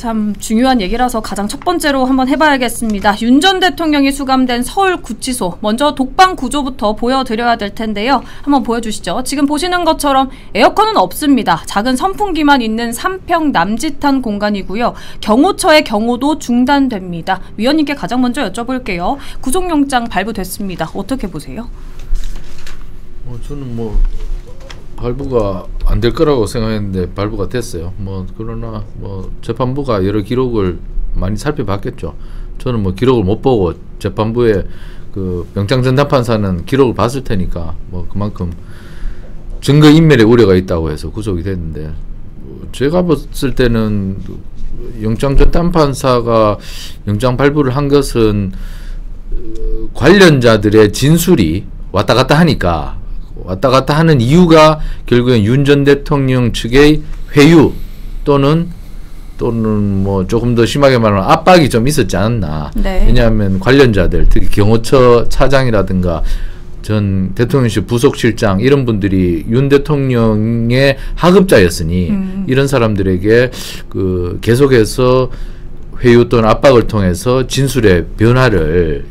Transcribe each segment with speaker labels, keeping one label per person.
Speaker 1: 참 중요한 얘기라서 가장 첫 번째로 한번 해봐야겠습니다. 윤 전 대통령이 수감된 서울구치소, 먼저 독방 구조부터 보여드려야 될 텐데요. 한번 보여주시죠. 지금 보시는 것처럼 에어컨은 없습니다. 작은 선풍기만 있는 3평 남짓한 공간이고요. 경호처의 경호도 중단됩니다. 위원님께 가장 먼저 여쭤볼게요. 구속영장 발부됐습니다. 어떻게 보세요?
Speaker 2: 저는 발부가 안 될 거라고 생각했는데 발부가 됐어요. 그러나 재판부가 여러 기록을 많이 살펴봤겠죠. 저는 기록을 못 보고 재판부의 그 명장 전담판사는 기록을 봤을 테니까 그만큼 증거 인멸의 우려가 있다고 해서 구속이 됐는데, 제가 봤을 때는 영장 전담판사가 영장 발부를 한 것은 관련자들의 진술이 왔다 갔다 하니까, 왔다 갔다 하는 이유가 결국엔 윤 전 대통령 측의 회유 또는 조금 더 심하게 말하면 압박이 좀 있었지 않았나.
Speaker 1: 네.
Speaker 2: 왜냐하면 관련자들, 특히 경호처 차장이라든가 전 대통령실 부속실장 이런 분들이 윤 대통령의 하급자였으니 이런 사람들에게 계속해서 회유 또는 압박을 통해서 진술의 변화를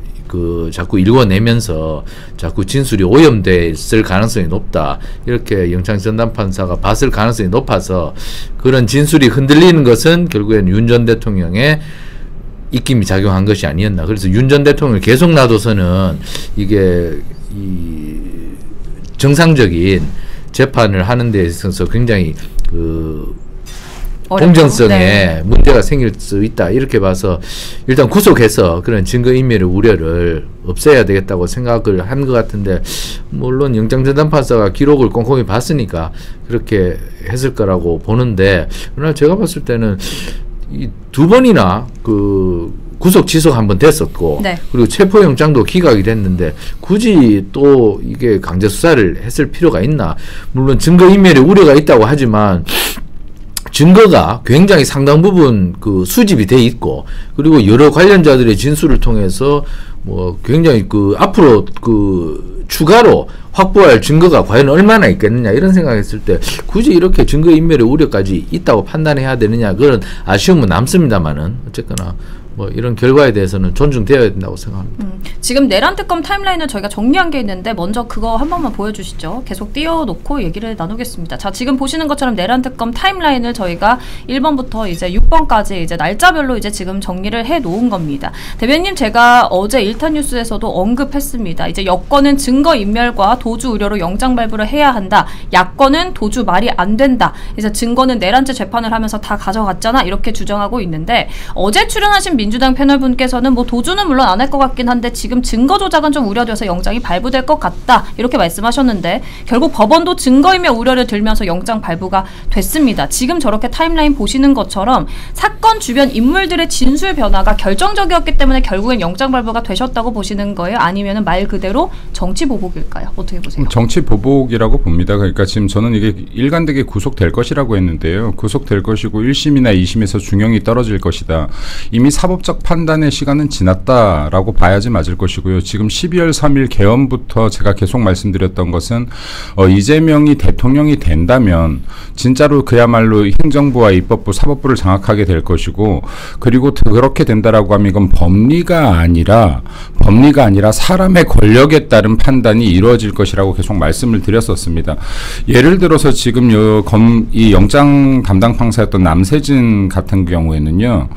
Speaker 2: 자꾸 읽어내면서 자꾸 진술이 오염됐을 가능성이 높다, 이렇게 영장 전담판사가 봤을 가능성이 높아서 그런 진술이 흔들리는 것은 결국엔 윤 전 대통령의 입김이 작용한 것이 아니었나. 그래서 윤 전 대통령을 계속 놔둬서는 이게 정상적인 재판을 하는 데 있어서 굉장히 공정성에 네. 문제가 생길 수 있다, 이렇게 봐서 일단 구속해서 그런 증거인멸의 우려를 없애야 되겠다고 생각을 한 것 같은데, 물론 영장전담판사가 기록을 꼼꼼히 봤으니까 그렇게 했을 거라고 보는데, 그러나 제가 봤을 때는 이 두 번이나 구속 지속 한번 됐었고 네. 그리고 체포영장도 기각이 됐는데 굳이 또 이게 강제 수사를 했을 필요가 있나. 물론 증거인멸의 우려가 있다고 하지만 증거가 굉장히 상당 부분 수집이 돼 있고, 그리고 여러 관련자들의 진술을 통해서 굉장히 앞으로 추가로 확보할 증거가 과연 얼마나 있겠느냐, 이런 생각했을 때 굳이 이렇게 증거인멸의 우려까지 있다고 판단해야 되느냐, 그런 아쉬움은 남습니다만은 어쨌거나 이런 결과에 대해서는 존중되어야 된다고 생각합니다.
Speaker 1: 지금 내란 특검 타임라인을 저희가 정리한 게 있는데 먼저 그거 한 번만 보여주시죠. 계속 띄워놓고 얘기를 나누겠습니다. 자, 지금 보시는 것처럼 내란 특검 타임라인을 저희가 1번부터 이제 6번까지 이제 날짜별로 이제 지금 정리를 해 놓은 겁니다. 대변인, 제가 어제 일탄 뉴스에서도 언급했습니다. 이제 여권은 증거 인멸과 도주 우려로 영장 발부를 해야 한다. 야권은 도주 말이 안 된다. 이제 증거는 내란죄 재판을 하면서 다 가져갔잖아, 이렇게 주장하고 있는데, 어제 출연하신 민주당 패널분께서는 도주는 물론 안 할 것 같긴 한데 지금 증거 조작은 좀 우려돼서 영장이 발부될 것 같다, 이렇게 말씀하셨는데 결국 법원도 증거인멸 우려를 들면서 영장 발부가 됐습니다. 지금 저렇게 타임라인 보시는 것처럼 사건 주변 인물들의 진술 변화가 결정적이었기 때문에 결국엔 영장 발부가 되셨다고 보시는 거예요? 아니면 말 그대로 정치 보복일까요? 어떻게 보세요?
Speaker 3: 정치 보복이라고 봅니다. 그러니까 지금 저는 이게 일관되게 구속될 것이라고 했는데요. 구속될 것이고 1심이나 2심에서 중형이 떨어질 것이다. 이미 사법적 판단의 시간은 지났다라고 봐야지 맞을 것이고요. 지금 12월 3일 개헌부터 제가 계속 말씀드렸던 것은 이재명이 대통령이 된다면 진짜로 그야말로 행정부와 입법부, 사법부를 장악하게 될 것이고, 그리고 그렇게 된다라고 하면 이건 법리가 아니라 사람의 권력에 따른 판단이 이루어질 것이라고 계속 말씀을 드렸었습니다. 예를 들어서 지금 이 영장 담당 판사였던 남세진 같은 경우에는요,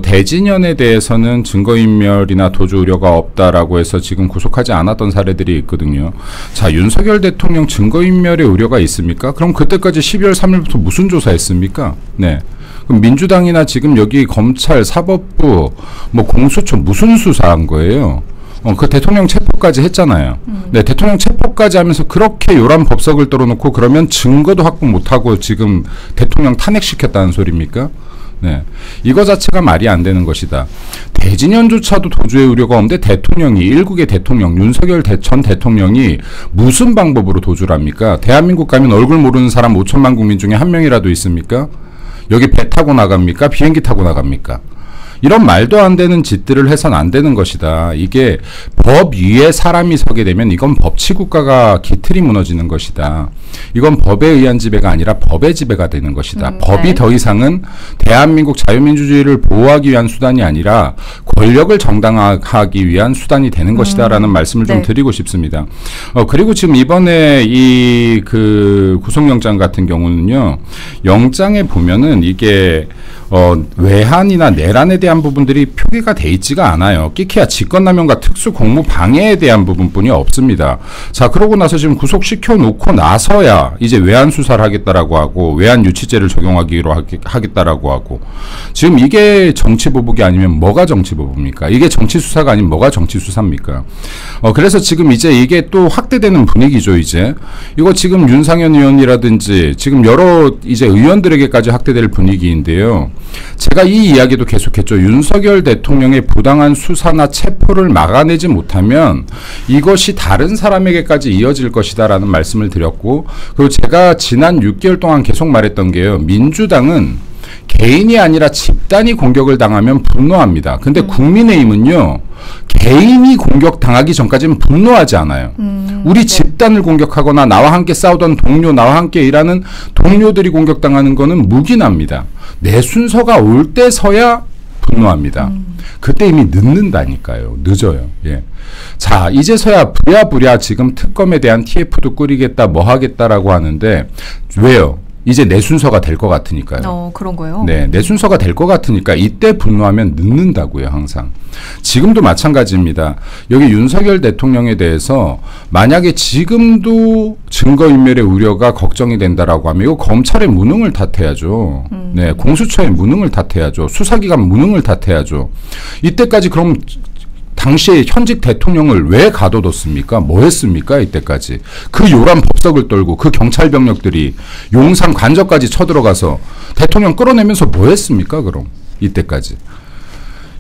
Speaker 3: 대진연에 대해서는 증거인멸이나 도주 우려가 없다라고 해서 지금 구속하지 않았던 사례들이 있거든요. 자, 윤석열 대통령 증거인멸의 우려가 있습니까? 그럼 그때까지 12월 3일부터 무슨 조사했습니까? 네. 그럼 민주당이나 지금 여기 검찰, 사법부, 공수처 무슨 수사한 거예요? 그 대통령 체포까지 했잖아요. 네, 대통령 체포까지 하면서 그렇게 요란 법석을 떨어놓고 그러면 증거도 확보 못하고 지금 대통령 탄핵시켰다는 소리입니까? 네, 이거 자체가 말이 안 되는 것이다. 대진연조차도 도주의 우려가 없는데 대통령이, 일국의 대통령 윤석열 전 대통령이 무슨 방법으로 도주를 합니까? 대한민국 가면 얼굴 모르는 사람 5천만 국민 중에 한 명이라도 있습니까? 여기 배 타고 나갑니까? 비행기 타고 나갑니까? 이런 말도 안 되는 짓들을 해선 안 되는 것이다. 이게 법 위에 사람이 서게 되면 이건 법치국가가 기틀이 무너지는 것이다. 이건 법에 의한 지배가 아니라 법의 지배가 되는 것이다. 법이
Speaker 1: 네.
Speaker 3: 더 이상은 대한민국 자유민주주의를 보호하기 위한 수단이 아니라 권력을 정당화하기 위한 수단이 되는 것이다라는 말씀을 좀
Speaker 1: 네.
Speaker 3: 드리고 싶습니다. 그리고 지금 이번에 이 그 구속영장 같은 경우는요, 영장에 보면은 이게 외환이나 내란에 대한 부분들이 표기가 돼 있지가 않아요. 끼케야 직권남용과 특수공무방해에 대한 부분뿐이 없습니다. 자, 그러고 나서 지금 구속시켜 놓고 나서야 이제 외환 수사를 하겠다라고 하고 외환 유치죄를 적용하기로 하겠다라고 하고, 지금 이게 정치보복이 아니면 뭐가 정치보복입니까? 이게 정치수사가 아니면 뭐가 정치수사입니까? 그래서 지금 이제 이게 또 확대되는 분위기죠. 이제 이거 지금 윤상현 의원이라든지 지금 여러 이제 의원들에게까지 확대될 분위기인데요. 제가 이 이야기도 계속했죠. 윤석열 대통령의 부당한 수사나 체포를 막아내지 못하면 이것이 다른 사람에게까지 이어질 것이다라는 말씀을 드렸고, 그리고 제가 지난 6개월 동안 계속 말했던 게요. 민주당은 개인이 아니라 집단이 공격을 당하면 분노합니다. 근데 국민의힘은요, 개인이 공격당하기 전까지는 분노하지 않아요. 우리 집단을 공격하거나 나와 함께 싸우던 동료, 나와 함께 일하는 동료들이 공격당하는 거는 묵인합니다. 내 순서가 올 때서야 분노합니다. 그때 이미 늦는다니까요. 늦어요. 예. 자, 이제서야 부랴부랴 지금 특검에 대한 TF도 꾸리겠다, 뭐 하겠다라고 하는데, 왜요? 이제 내 순서가 될 것 같으니까요.
Speaker 1: 그런 거요?
Speaker 3: 네, 내 순서가 될 것 같으니까 이때 분노하면 늦는다고요, 항상. 지금도 마찬가지입니다. 여기 윤석열 대통령에 대해서 만약에 지금도 증거인멸의 우려가 걱정이 된다라고 하면 이거 검찰의 무능을 탓해야죠. 네, 공수처의 무능을 탓해야죠. 수사기관 무능을 탓해야죠. 이때까지 그럼 당시에 현직 대통령을 왜 가둬뒀습니까? 뭐 했습니까? 이때까지. 그 요란 법석을 떨고 그 경찰 병력들이 용산 관저까지 쳐들어가서 대통령 끌어내면서 뭐 했습니까? 그럼 이때까지.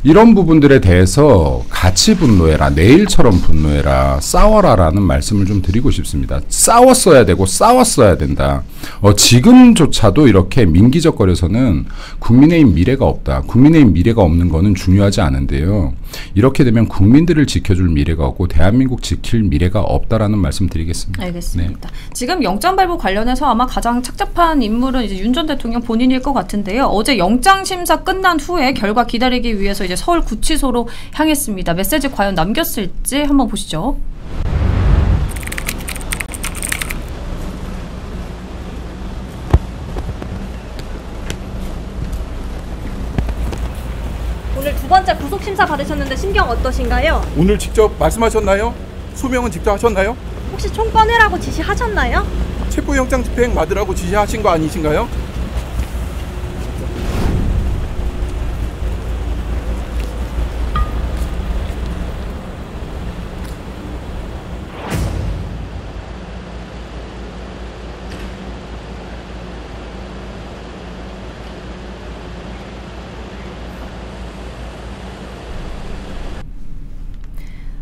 Speaker 3: 이런 부분들에 대해서 같이 분노해라. 내일처럼 분노해라. 싸워라라는 말씀을 좀 드리고 싶습니다. 싸웠어야 되고 싸웠어야 된다. 지금조차도 이렇게 민기적거려서는 국민의힘 미래가 없다. 국민의힘 미래가 없는 거는 중요하지 않은데요. 이렇게 되면 국민들을 지켜줄 미래가 없고 대한민국 지킬 미래가 없다라는 말씀 드리겠습니다.
Speaker 1: 알겠습니다. 네. 지금 영장 발부 관련해서 아마 가장 착잡한 인물은 이제 윤 전 대통령 본인일 것 같은데요. 어제 영장 심사 끝난 후에 결과 기다리기 위해서 이제 서울 구치소로 향했습니다. 메시지 과연 남겼을지 한번 보시죠.
Speaker 4: 오늘 두 번째 구속심사 받으셨는데 심경 어떠신가요?
Speaker 5: 오늘 직접 말씀하셨나요? 소명은 직접 하셨나요?
Speaker 4: 혹시 총 꺼내라고 지시하셨나요?
Speaker 5: 체포영장 집행 받으라고 지시하신 거 아니신가요?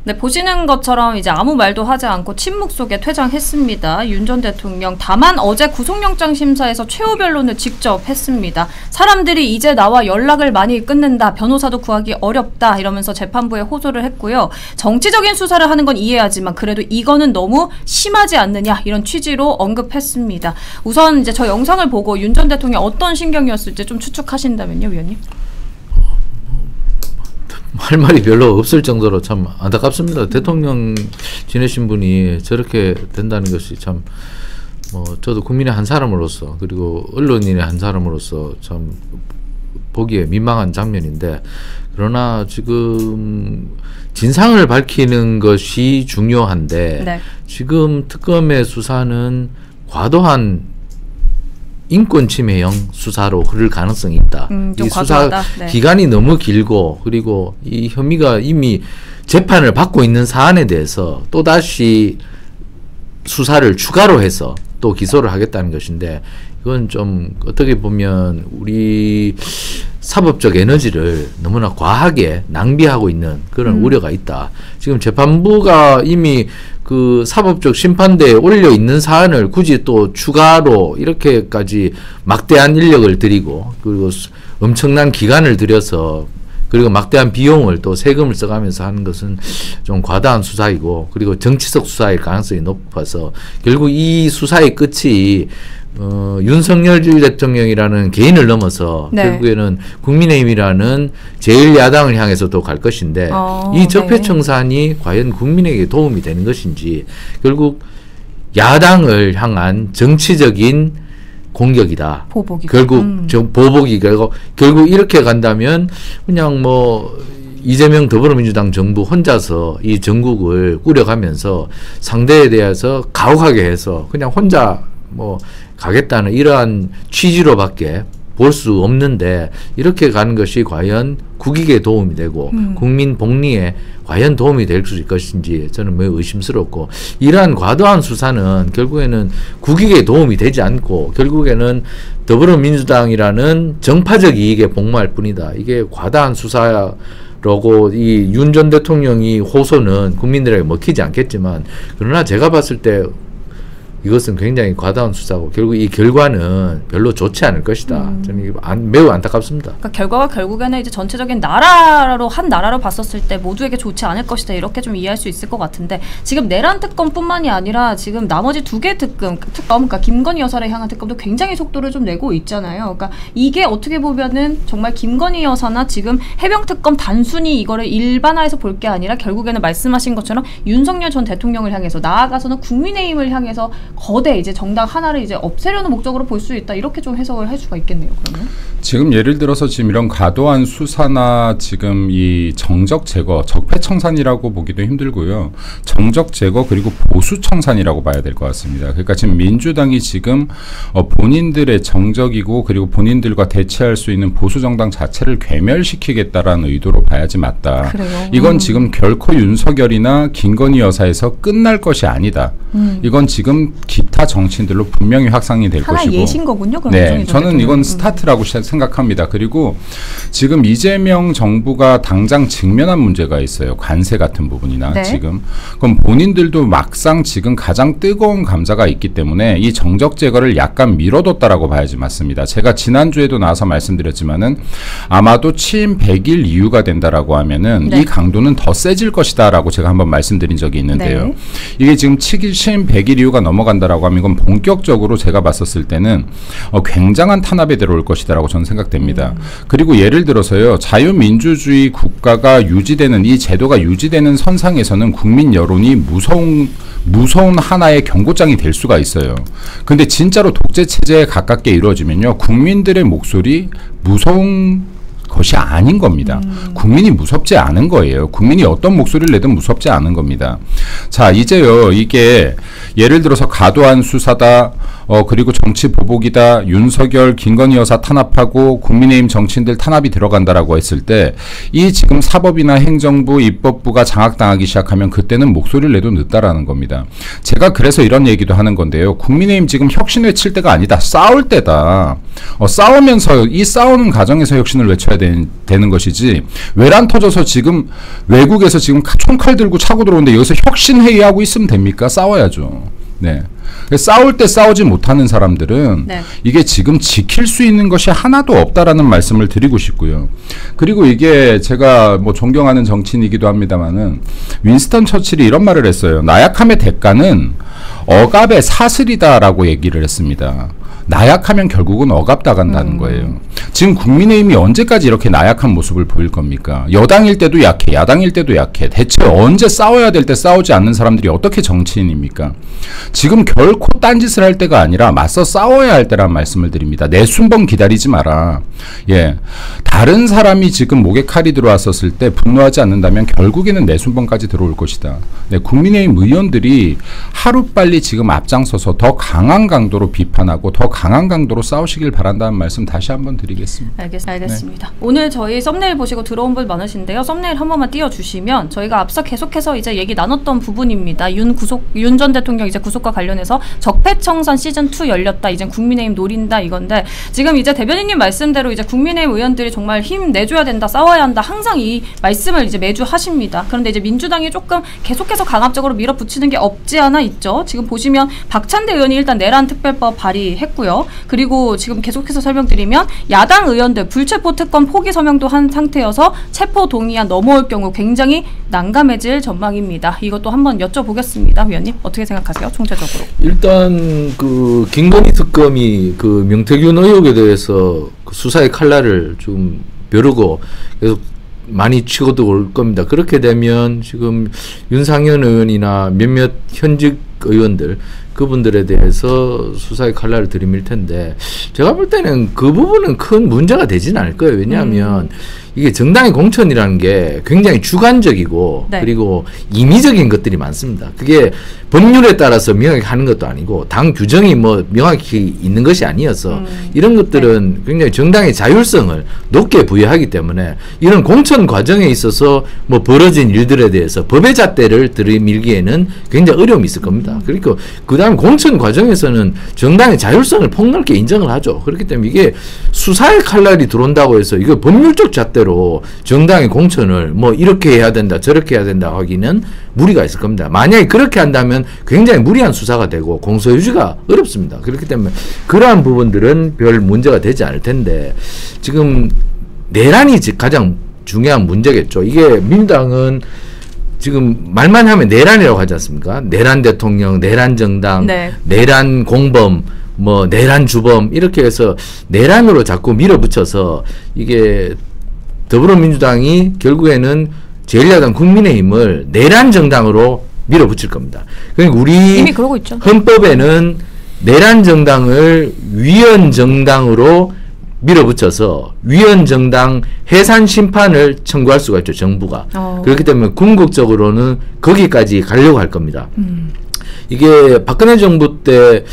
Speaker 1: 네, 보시는 것처럼 이제 아무 말도 하지 않고 침묵 속에 퇴장했습니다. 윤 전 대통령. 다만 어제 구속영장 심사에서 최후 변론을 직접 했습니다. 사람들이 이제 나와 연락을 많이 끊는다. 변호사도 구하기 어렵다. 이러면서 재판부에 호소를 했고요. 정치적인 수사를 하는 건 이해하지만 그래도 이거는 너무 심하지 않느냐. 이런 취지로 언급했습니다. 우선 이제 저 영상을 보고 윤 전 대통령 어떤 심경이었을지 좀 추측하신다면요, 위원님?
Speaker 2: 할 말이 별로 없을 정도로 참 안타깝습니다. 대통령 지내신 분이 저렇게 된다는 것이 참, 저도 국민의 한 사람으로서 그리고 언론인의 한 사람으로서 참 보기에 민망한 장면인데, 그러나 지금 진상을 밝히는 것이 중요한데
Speaker 1: 네.
Speaker 2: 지금 특검의 수사는 과도한 인권 침해형 수사로 흐를 가능성이 있다.
Speaker 1: 좀
Speaker 2: 이 수사
Speaker 1: 과도하다. 네.
Speaker 2: 기간이 너무 길고, 그리고 이 혐의가 이미 재판을 받고 있는 사안에 대해서 또다시 수사를 추가로 해서 또 기소를 하겠다는 것인데, 이건 좀 어떻게 보면 우리 사법적 에너지를 너무나 과하게 낭비하고 있는 그런 우려가 있다. 지금 재판부가 이미 그 사법적 심판대에 올려 있는 사안을 굳이 또 추가로 이렇게까지 막대한 인력을 들이고 그리고 엄청난 기간을 들여서 그리고 막대한 비용을 또 세금을 써가면서 하는 것은 좀 과다한 수사이고, 그리고 정치적 수사일 가능성이 높아서 결국 이 수사의 끝이 윤석열 대통령이라는 개인을 넘어서
Speaker 1: 네.
Speaker 2: 결국에는 국민의힘이라는 제1야당을 향해서도 갈 것인데 이 적폐청산이 과연 국민에게 도움이 되는 것인지, 결국 야당을 향한 정치적인 공격이다.
Speaker 1: 보복이다.
Speaker 2: 결국 보복이 결국 이렇게 간다면 그냥 뭐 이재명 더불어민주당 정부 혼자서 이 전국을 꾸려가면서 상대에 대해서 가혹하게 해서 그냥 혼자 뭐 가겠다는 이러한 취지로밖에 볼 수 없는데, 이렇게 가는 것이 과연 국익에 도움이 되고 국민 복리에 과연 도움이 될 수 있을 것인지 저는 매우 의심스럽고, 이러한 과도한 수사는 결국에는 국익에 도움이 되지 않고 결국에는 더불어민주당이라는 정파적 이익에 복무할 뿐이다. 이게 과다한 수사라고 이 윤 전 대통령이 호소는 국민들에게 먹히지 않겠지만, 그러나 제가 봤을 때 이것은 굉장히 과다한 수사고 결국 이 결과는 별로 좋지 않을 것이다. 저는 이게 매우 안타깝습니다.
Speaker 1: 그러니까 결과가 결국에는 이제 전체적인 나라로 한 나라로 봤었을 때 모두에게 좋지 않을 것이다, 이렇게 좀 이해할 수 있을 것 같은데, 지금 내란 특검뿐만이 아니라 지금 나머지 2개 특검, 그러니까 김건희 여사를 향한 특검도 굉장히 속도를 좀 내고 있잖아요. 그러니까 이게 어떻게 보면은 정말 김건희 여사나 지금 해병 특검 단순히 이거를 일반화해서 볼 게 아니라 결국에는 말씀하신 것처럼 윤석열 전 대통령을 향해서, 나아가서는 국민의힘을 향해서 거대 이제 정당 하나를 이제 없애려는 목적으로 볼 수 있다, 이렇게 좀 해석을 할 수가 있겠네요. 그러면
Speaker 3: 지금 예를 들어서 지금 이런 과도한 수사나 지금 이 정적 제거, 적폐청산이라고 보기도 힘들고요. 정적 제거 그리고 보수 청산이라고 봐야 될 것 같습니다. 그러니까 지금 민주당이 지금 본인들의 정적이고 그리고 본인들과 대체할 수 있는 보수 정당 자체를 괴멸시키겠다라는 의도로 봐야지 맞다.
Speaker 1: 그래요.
Speaker 3: 이건 지금 결코 윤석열이나 김건희 여사에서 끝날 것이 아니다. 이건 지금 기타 정치인들로 분명히 확산이 될
Speaker 1: 하나
Speaker 3: 것이고.
Speaker 1: 예신 거군요. 그럼
Speaker 3: 네, 저는 이건 스타트라고 생각합니다. 그리고 지금 이재명 정부가 당장 직면한 문제가 있어요. 관세 같은 부분이나
Speaker 1: 네.
Speaker 3: 지금. 그럼 본인들도 막상 지금 가장 뜨거운 감자가 있기 때문에 이 정적 제거를 약간 미뤄뒀다라고 봐야지 맞습니다. 제가 지난주에도 나와서 말씀드렸지만은 아마도 취임 100일 이후가 된다라고 하면은
Speaker 1: 네.
Speaker 3: 이 강도는 더 세질 것이다라고 제가 한번 말씀드린 적이 있는데요.
Speaker 1: 네.
Speaker 3: 이게 지금 취임 100일 이후가 넘어간다라고 하면 이건 본격적으로 제가 봤었을 때는 굉장한 탄압에 들어올 것이다라고 저는 생각됩니다. 그리고 예를 들어서요, 자유민주주의 국가가 유지되는, 이 제도가 유지되는 선상에서는 국민 여론이 무서운 하나의 경고장이 될 수가 있어요. 근데 진짜로 독재 체제에 가깝게 이루어지면요, 국민들의 목소리 무서운 것이 아닌 겁니다. 국민이 무섭지 않은 거예요. 국민이 어떤 목소리를 내든 무섭지 않은 겁니다. 자, 이제요, 이게 예를 들어서 과도한 수사다, 그리고 정치 보복이다, 윤석열, 김건희 여사 탄압하고 국민의힘 정치인들 탄압이 들어간다라고 했을 때, 이 지금 사법이나 행정부, 입법부가 장악당하기 시작하면 그때는 목소리를 내도 늦다라는 겁니다. 제가 그래서 이런 얘기도 하는 건데요. 국민의힘 지금 혁신 외칠 때가 아니다. 싸울 때다. 싸우면서 이 싸우는 과정에서 혁신을 외쳐야 되는 것이지, 외란 터져서 지금 외국에서 지금 총칼 들고 차고 들어오는데 여기서 혁신 회의하고 있으면 됩니까? 싸워야죠. 네. 싸울 때 싸우지 못하는 사람들은
Speaker 1: 네.
Speaker 3: 이게 지금 지킬 수 있는 것이 하나도 없다라는 말씀을 드리고 싶고요. 그리고 이게 제가 뭐 존경하는 정치인이기도 합니다만은 윈스턴 처칠이 이런 말을 했어요. 나약함의 대가는 억압의 사슬이다라고 얘기를 했습니다. 나약하면 결국은 억압당한다는 거예요. 지금 국민의힘이 언제까지 이렇게 나약한 모습을 보일 겁니까? 여당일 때도 약해, 야당일 때도 약해. 대체 언제 싸워야 될 때 싸우지 않는 사람들이 어떻게 정치인입니까? 지금 결코 딴짓을 할 때가 아니라 맞서 싸워야 할 때란 말씀을 드립니다. 내 순번 기다리지 마라. 예, 다른 사람이 지금 목에 칼이 들어왔었을 때 분노하지 않는다면 결국에는 내 순번까지 들어올 것이다. 네, 국민의힘 의원들이 하루빨리 지금 앞장서서 더 강한 강도로 비판하고 더 강한 강도로 싸우시길 바란다는 말씀 다시 한번 드리겠습니다.
Speaker 1: 알겠습니다. 네. 오늘 저희 썸네일 보시고 들어온 분 많으신데요. 썸네일 한 번만 띄워주시면 저희가 앞서 계속해서 이제 얘기 나눴던 부분입니다. 윤 전 대통령 이제 구속과 관련해서 관련해서 적폐청산 시즌2 열렸다. 이젠 국민의힘 노린다 이건데 지금 이제 대변인님 말씀대로 이제 국민의힘 의원들이 정말 힘 내줘야 된다. 싸워야 한다. 항상 이 말씀을 이제 매주 하십니다. 그런데 이제 민주당이 조금 계속해서 강압적으로 밀어붙이는 게 없지 않아 있죠. 지금 보시면 박찬대 의원이 일단 내란 특별법 발의했고요. 그리고 지금 계속해서 설명드리면 야당 의원들 불체포 특권 포기 서명도 한 상태여서 체포 동의안 넘어올 경우 굉장히 난감해질 전망입니다. 이것도 한번 여쭤보겠습니다. 위원님 어떻게 생각하세요? 총체적으로. 일단
Speaker 2: 그 김건희 특검이 그 명태균 의혹에 대해서 그 수사의 칼날을 좀 벼르고 계속 많이 치고 들어올 겁니다. 그렇게 되면 지금 윤상현 의원이나 몇몇 현직 의원들 그분들에 대해서 수사의 칼날을 들이밀 텐데 제가 볼 때는 그 부분은 큰 문제가 되진 않을 거예요. 왜냐하면 이게 정당의 공천이라는 게 굉장히 주관적이고
Speaker 1: 네.
Speaker 2: 그리고 임의적인 것들이 많습니다. 그게 법률에 따라서 명확히 하는 것도 아니고 당 규정이 뭐 명확히 있는 것이 아니어서 이런 것들은 네. 굉장히 정당의 자율성을 높게 부여하기 때문에 이런 공천 과정에 있어서 뭐 벌어진 일들에 대해서 법의 잣대를 들이밀기에는 굉장히 어려움이 있을 겁니다. 그러니까 그다음 공천 과정에서는 정당의 자율성을 폭넓게 인정을 하죠. 그렇기 때문에 이게 수사의 칼날이 들어온다고 해서 이거 법률적 잣대로 정당의 공천을 뭐 이렇게 해야 된다 저렇게 해야 된다 하기는 무리가 있을 겁니다. 만약에 그렇게 한다면 굉장히 무리한 수사가 되고 공소유지가 어렵습니다. 그렇기 때문에 그러한 부분들은 별 문제가 되지 않을 텐데 지금 내란이 가장 중요한 문제겠죠. 이게 민주당은 지금 말만 하면 내란이라고 하지 않습니까? 내란 대통령, 내란 정당,
Speaker 1: 네.
Speaker 2: 내란 공범, 뭐 내란 주범 이렇게 해서 내란으로 자꾸 밀어붙여서 이게 더불어민주당이 결국에는 제1야당 국민의힘을 내란 정당으로 밀어붙일 겁니다. 그러니까 우리
Speaker 1: 이미 그러고 있죠.
Speaker 2: 헌법에는 내란 정당을 위헌 정당으로 밀어붙여서 위헌 정당 해산 심판을 청구할 수가 있죠. 정부가. 그렇기 때문에 궁극적으로는 거기까지 가려고 할 겁니다. 이게 박근혜 정부 때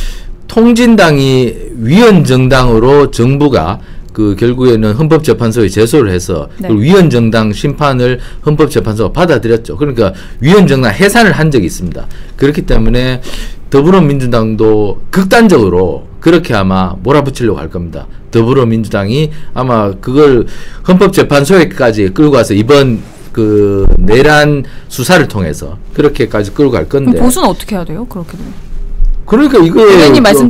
Speaker 2: 통진당이 위헌 정당으로 정부가 그 결국에는 헌법재판소에 제소를 해서
Speaker 1: 네.
Speaker 2: 그 위헌 정당 심판을 헌법재판소가 받아들였죠. 그러니까 위헌 정당 해산을 한 적이 있습니다. 그렇기 때문에 더불어민주당도 극단적으로 그렇게 아마 몰아붙이려고 할 겁니다. 더불어민주당이 아마 그걸 헌법재판소에까지 끌고 가서 이번 그 내란 수사를 통해서 그렇게까지 끌고 갈 건데.
Speaker 1: 그럼 보수는 어떻게 해야 돼요? 그렇게 되면.
Speaker 2: 그러니까 이거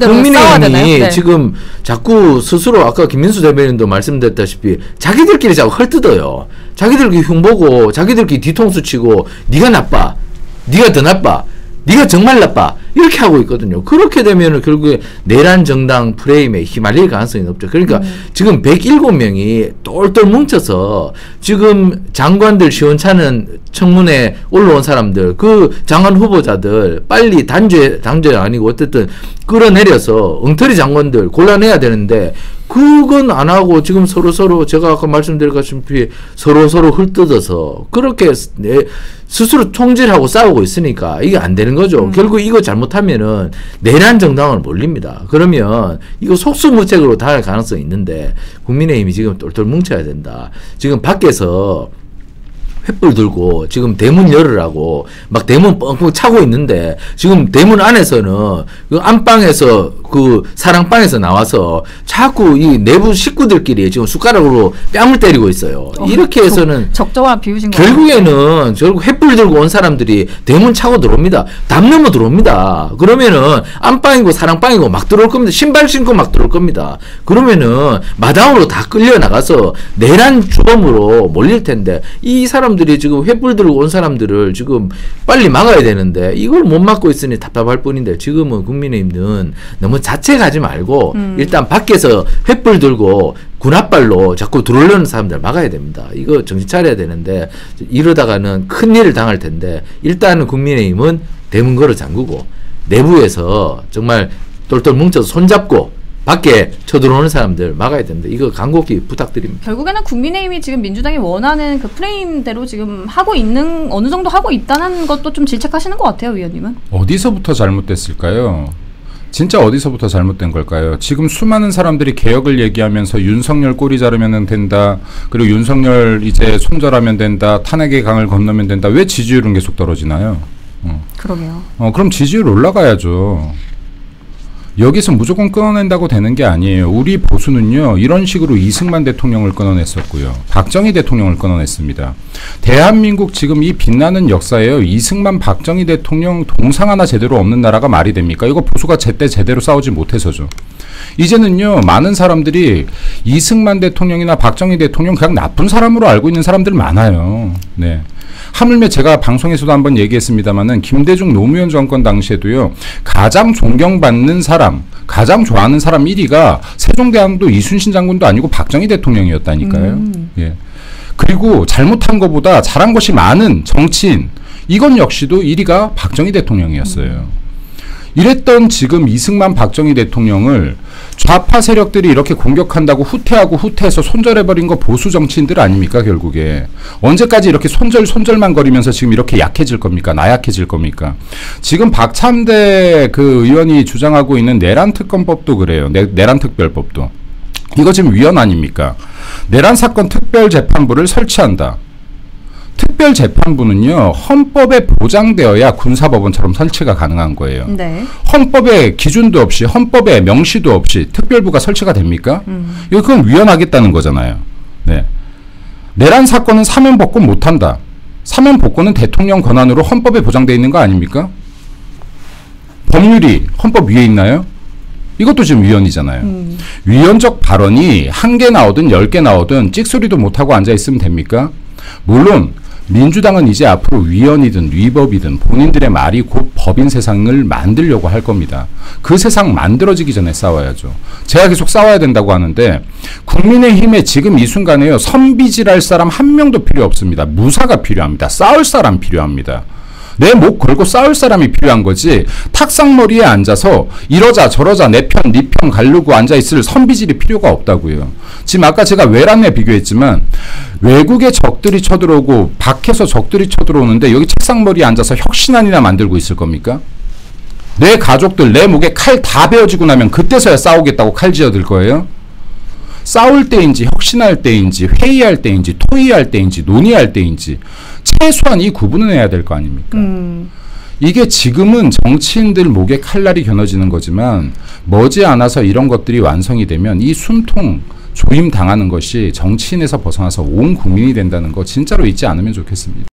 Speaker 2: 국민의힘이 네. 지금 자꾸 스스로 아까 김민수 대변인도 말씀드렸다시피 자기들끼리 자꾸 헐뜯어요. 자기들끼리 흉보고 자기들끼리 뒤통수 치고 네가 나빠, 네가 더 나빠, 네가 정말 나빠 이렇게 하고 있거든요. 그렇게 되면 결국에 내란 정당 프레임에 휘말릴 가능성이 높죠. 그러니까 지금 107명이 똘똘 뭉쳐서 지금 장관들 시원찮은 청문회 올라온 사람들 그 장관 후보자들 빨리 단죄 아니고 어쨌든 끌어내려서 엉터리 장관들 골라내야 되는데 그건 안 하고 지금 서로 제가 아까 말씀드렸다시피 서로 훑뜯어서 그렇게 스스로 총질하고 싸우고 있으니까 이게 안 되는 거죠. 결국 이거 잘못하면은 내란 정당을 몰립니다. 그러면 이거 속수무책으로 당할 가능성이 있는데 국민의힘이 지금 똘똘 뭉쳐야 된다. 지금 밖에서 횃불 들고 지금 대문 열으라고 막 대문 뻥뻥 차고 있는데 지금 대문 안에서는 그 안방에서 그 사랑방에서 나와서 자꾸 이 내부 식구들끼리 지금 숟가락으로 뺨을 때리고 있어요. 이렇게 해서는
Speaker 1: 적절한 비유신 거예요.
Speaker 2: 결국에는 결국 횃불 들고 온 사람들이 대문 차고 들어옵니다. 담 넘어 들어옵니다. 그러면은 안방이고 사랑방이고 막 들어올 겁니다. 신발 신고 막 들어올 겁니다. 그러면은 마당으로 다 끌려 나가서 내란 주범으로 몰릴 텐데 이 사람들이 지금 횃불 들고 온 사람들을 지금 빨리 막아야 되는데 이걸 못 막고 있으니 답답할 뿐인데 지금은 국민의힘은 너무 자책하지 말고 일단 밖에서 횃불 들고 군합발로 자꾸 들어오려는 사람들 막아야 됩니다. 이거 정신 차려야 되는데 이러다가는 큰일을 당할 텐데 일단은 국민의힘은 대문 걸어 잠그고 내부에서 정말 똘똘 뭉쳐서 손잡고 밖에 쳐들어오는 사람들 막아야 됩니다. 이거 간곡히 부탁드립니다.
Speaker 1: 결국에는 국민의힘이 지금 민주당이 원하는 그 프레임대로 지금 어느 정도 하고 있다는 것도 좀 질책하시는 것 같아요, 위원님은.
Speaker 3: 어디서부터 잘못됐을까요? 진짜 어디서부터 잘못된 걸까요? 지금 수많은 사람들이 개혁을 얘기하면서 윤석열 꼬리 자르면 된다. 그리고 윤석열 이제 손절하면 된다. 탄핵의 강을 건너면 된다. 왜 지지율은 계속 떨어지나요?
Speaker 1: 그러게요.
Speaker 3: 그럼 지지율 올라가야죠. 여기서 무조건 끊어낸다고 되는 게 아니에요. 우리 보수는요, 이런 식으로 이승만 대통령을 끊어냈었고요. 박정희 대통령을 끊어냈습니다. 대한민국 지금 이 빛나는 역사에요. 이승만, 박정희 대통령 동상 하나 제대로 없는 나라가 말이 됩니까? 이거 보수가 제때 제대로 싸우지 못해서죠. 이제는요, 많은 사람들이 이승만 대통령이나 박정희 대통령 그냥 나쁜 사람으로 알고 있는 사람들 많아요. 네. 하물며 제가 방송에서도 한번 얘기했습니다마는 김대중 노무현 정권 당시에도요, 가장 존경받는 사람, 가장 좋아하는 사람 1위가 세종대왕도 이순신 장군도 아니고 박정희 대통령이었다니까요. 예. 그리고 잘못한 것보다 잘한 것이 많은 정치인, 이건 역시도 1위가 박정희 대통령이었어요. 이랬던 지금 이승만, 박정희 대통령을 좌파 세력들이 이렇게 공격한다고 후퇴해서 손절해버린 거 보수 정치인들 아닙니까, 결국에. 언제까지 이렇게 손절만 거리면서 지금 이렇게 약해질 겁니까? 나약해질 겁니까? 지금 박참대 그 의원이 주장하고 있는 내란특검법도 그래요. 내란특별법도. 이거 지금 위헌 아닙니까? 내란사건 특별재판부를 설치한다. 특별재판부는요, 헌법에 보장되어야 군사법원처럼 설치가 가능한 거예요.
Speaker 1: 네.
Speaker 3: 헌법에 기준도 없이, 헌법에 명시도 없이 특별부가 설치가 됩니까? 이거 그건 위헌하겠다는 거잖아요. 네. 내란 사건은 사면 복권 못한다. 사면 복권은 대통령 권한으로 헌법에 보장되어 있는 거 아닙니까? 법률이 헌법 위에 있나요? 이것도 지금 위헌이잖아요. 위헌적 발언이 1개 나오든 10개 나오든 찍소리도 못하고 앉아있으면 됩니까? 물론 민주당은 이제 앞으로 위헌이든 위법이든 본인들의 말이 곧 법인 세상을 만들려고 할 겁니다. 그 세상 만들어지기 전에 싸워야죠. 제가 계속 싸워야 된다고 하는데 국민의힘에 지금 이 순간에요, 선비질할 사람 한 명도 필요 없습니다. 무사가 필요합니다. 싸울 사람 필요합니다. 내 목 걸고 싸울 사람이 필요한 거지, 탁상머리에 앉아서 이러자 저러자 내 편 네 편 가르고 앉아있을 선비질이 필요가 없다고요. 지금 아까 제가 외란에 비교했지만 외국의 적들이 쳐들어오고 밖에서 적들이 쳐들어오는데 여기 책상머리에 앉아서 혁신안이나 만들고 있을 겁니까? 내 가족들 내 목에 칼 다 베어지고 나면 그때서야 싸우겠다고 칼 쥐어들 거예요? 싸울 때인지 혁신할 때인지 회의할 때인지 토의할 때인지 논의할 때인지 최소한 이 구분은 해야 될 거 아닙니까? 이게 지금은 정치인들 목에 칼날이 겨눠지는 거지만 머지않아서 이런 것들이 완성이 되면 이 숨통 조임 당하는 것이 정치인에서 벗어나서 온 국민이 된다는 거 진짜로 잊지 않으면 좋겠습니다.